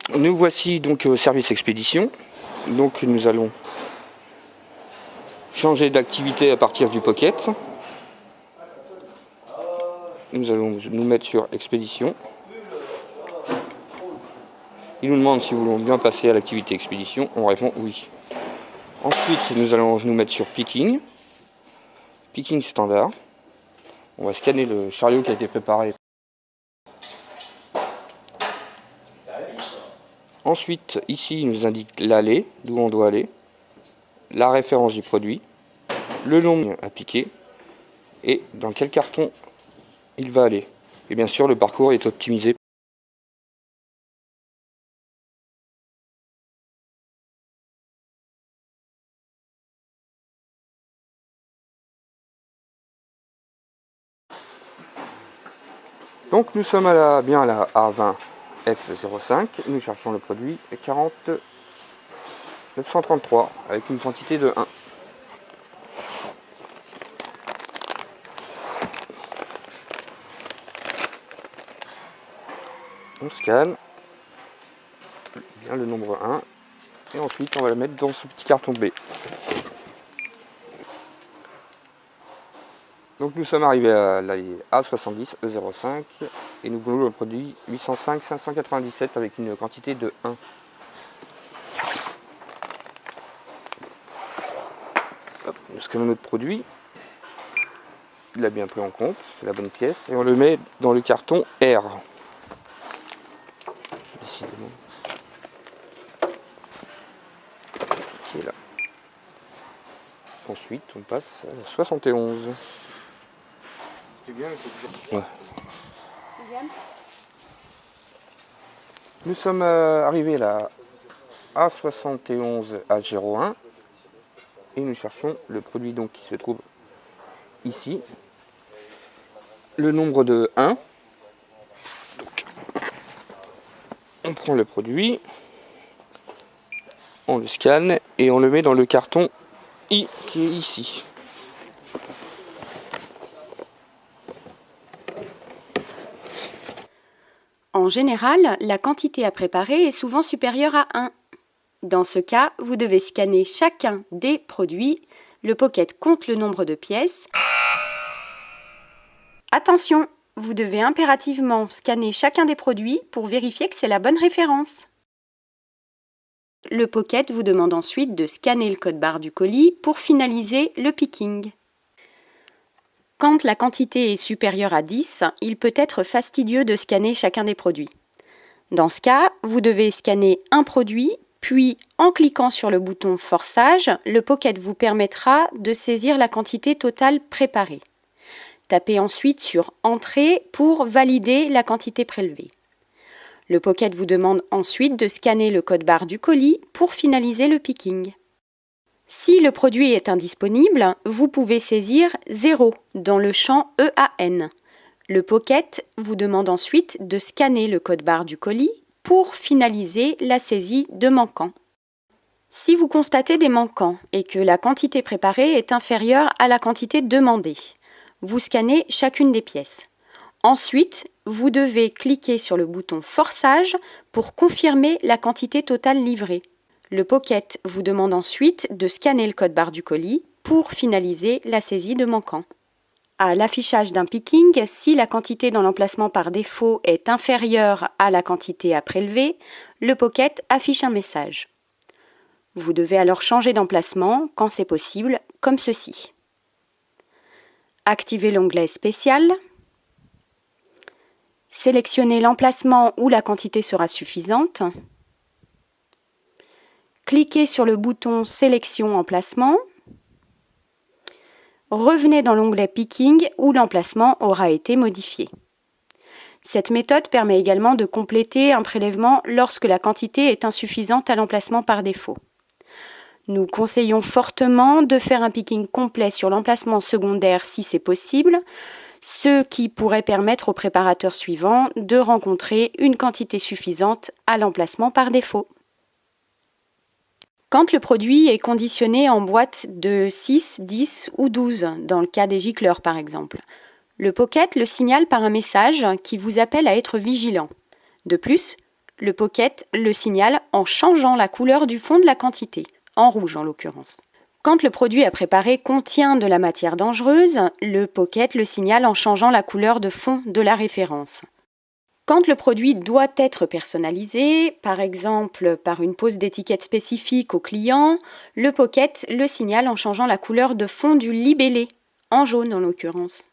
Nous voici donc au service expédition. Donc nous allons changer d'activité à partir du Pocket. Nous allons nous mettre sur expédition. Il nous demande si nous voulons bien passer à l'activité expédition. On répond oui. Ensuite, nous allons nous mettre sur picking. Picking standard. On va scanner le chariot qui a été préparé. Ensuite, ici, il nous indique l'aller, d'où on doit aller, la référence du produit, le nombre à piquer et dans quel carton il va aller. Et bien sûr, le parcours est optimisé. Donc nous sommes bien à la A20F05, nous cherchons le produit 40933 avec une quantité de 1. On scanne bien le nombre 1 et ensuite on va le mettre dans ce petit carton B. Donc nous sommes arrivés à la A70 E05 et nous voulons le produit 805 597 avec une quantité de 1. Hop, nous scannons notre produit. Il l'a bien pris en compte, c'est la bonne pièce. Et on le met dans le carton R. Décidément. Qui est là. Ensuite, on passe à la 71. Ouais. Nous sommes arrivés à la A71 H01 et nous cherchons le produit donc qui se trouve ici. Le nombre de 1. Donc, on prend le produit, on le scanne et on le met dans le carton I qui est ici. En général, la quantité à préparer est souvent supérieure à 1. Dans ce cas, vous devez scanner chacun des produits. Le Pocket compte le nombre de pièces. Attention, vous devez impérativement scanner chacun des produits pour vérifier que c'est la bonne référence. Le Pocket vous demande ensuite de scanner le code barre du colis pour finaliser le picking. Quand la quantité est supérieure à 10, il peut être fastidieux de scanner chacun des produits. Dans ce cas, vous devez scanner un produit, puis en cliquant sur le bouton Forçage, le Pocket vous permettra de saisir la quantité totale préparée. Tapez ensuite sur Entrée pour valider la quantité prélevée. Le Pocket vous demande ensuite de scanner le code barre du colis pour finaliser le picking. Si le produit est indisponible, vous pouvez saisir 0 dans le champ EAN. Le Pocket vous demande ensuite de scanner le code barre du colis pour finaliser la saisie de manquants. Si vous constatez des manquants et que la quantité préparée est inférieure à la quantité demandée, vous scannez chacune des pièces. Ensuite, vous devez cliquer sur le bouton Forçage pour confirmer la quantité totale livrée. Le Pocket vous demande ensuite de scanner le code barre du colis pour finaliser la saisie de manquants. À l'affichage d'un picking, si la quantité dans l'emplacement par défaut est inférieure à la quantité à prélever, le Pocket affiche un message. Vous devez alors changer d'emplacement quand c'est possible, comme ceci. Activez l'onglet Spécial. Sélectionnez l'emplacement où la quantité sera suffisante. Cliquez sur le bouton Sélection emplacement. Revenez dans l'onglet Picking où l'emplacement aura été modifié. Cette méthode permet également de compléter un prélèvement lorsque la quantité est insuffisante à l'emplacement par défaut. Nous conseillons fortement de faire un picking complet sur l'emplacement secondaire si c'est possible, ce qui pourrait permettre au préparateur suivant de rencontrer une quantité suffisante à l'emplacement par défaut. Quand le produit est conditionné en boîte de 6, 10 ou 12, dans le cas des gicleurs par exemple, le Pocket le signale par un message qui vous appelle à être vigilant. De plus, Le Pocket le signale en changeant la couleur du fond de la quantité, en rouge en l'occurrence. Quand le produit à préparer contient de la matière dangereuse, le Pocket le signale en changeant la couleur de fond de la référence. Quand le produit doit être personnalisé, par exemple par une pose d'étiquette spécifique au client, le Pocket le signale en changeant la couleur de fond du libellé, en jaune en l'occurrence.